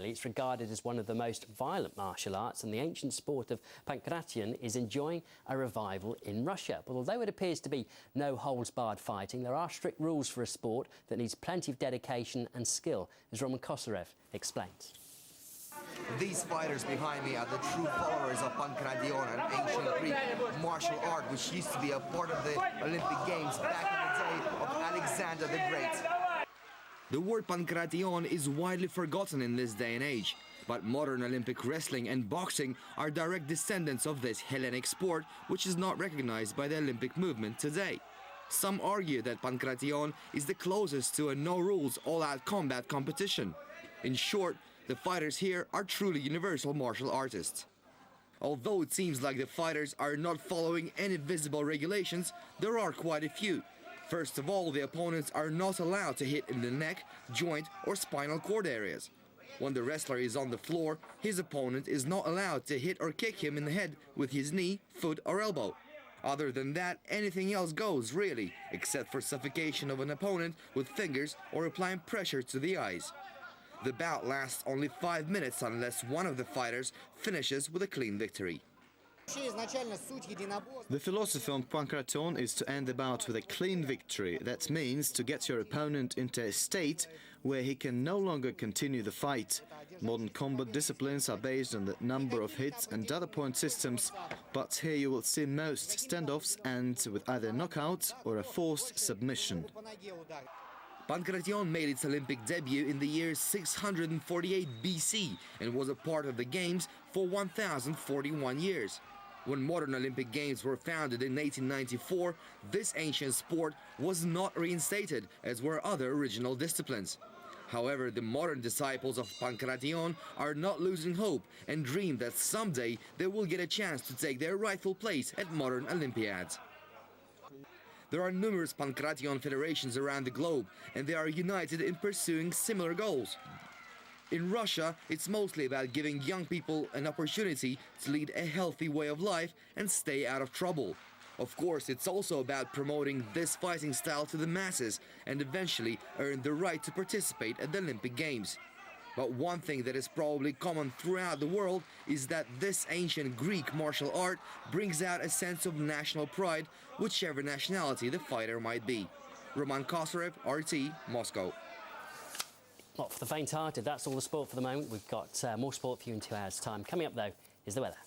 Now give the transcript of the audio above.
It's regarded as one of the most violent martial arts, and the ancient sport of pankratione is enjoying a revival in Russia. But although it appears to be no-holds-barred fighting, there are strict rules for a sport that needs plenty of dedication and skill, as Roman Kosarev explains. These fighters behind me are the true followers of pankrationa, an ancient Greek martial art which used to be a part of the Olympic Games back in the day of Alexander the Great. The word pанкратион is widely forgotten in this day and age, but modern Olympic wrestling and boxing are direct descendants of this Hellenic sport, which is not recognized by the Olympic movement today. Some argue that pанкратион is the closest to a no-rules, all-out combat competition. In short, the fighters here are truly universal martial artists. Although it seems like the fighters are not following any visible regulations, there are quite a few. First of all, the opponents are not allowed to hit in the neck, joint or spinal cord areas. When the wrestler is on the floor, his opponent is not allowed to hit or kick him in the head with his knee, foot or elbow. Other than that, anything else goes, really, except for suffocation of an opponent with fingers or applying pressure to the eyes. The bout lasts only 5 minutes unless one of the fighters finishes with a clean victory. The philosophy on pанкратион is to end the bout with a clean victory. That means to get your opponent into a state where he can no longer continue the fight. Modern combat disciplines are based on the number of hits and other point systems, but here you will see most standoffs end with either knockout or a forced submission. Панкратион made its Olympic debut in the year 648 BC and was a part of the Games for 1041 years. When modern Olympic Games were founded in 1894, this ancient sport was not reinstated, as were other original disciplines. However, the modern disciples of pанкратион are not losing hope and dream that someday they will get a chance to take their rightful place at modern Olympiads. There are numerous pанкратион federations around the globe, and they are united in pursuing similar goals. In Russia, it's mostly about giving young people an opportunity to lead a healthy way of life and stay out of trouble. Of course, it's also about promoting this fighting style to the masses and eventually earn the right to participate at the Olympic Games. But one thing that is probably common throughout the world is that this ancient Greek martial art brings out a sense of national pride, whichever nationality the fighter might be. Roman Kosarev, RT, Moscow. Not for the faint-hearted. That's all the sport for the moment. We've got more sport for you in 2 hours' time. Coming up, though, is the weather.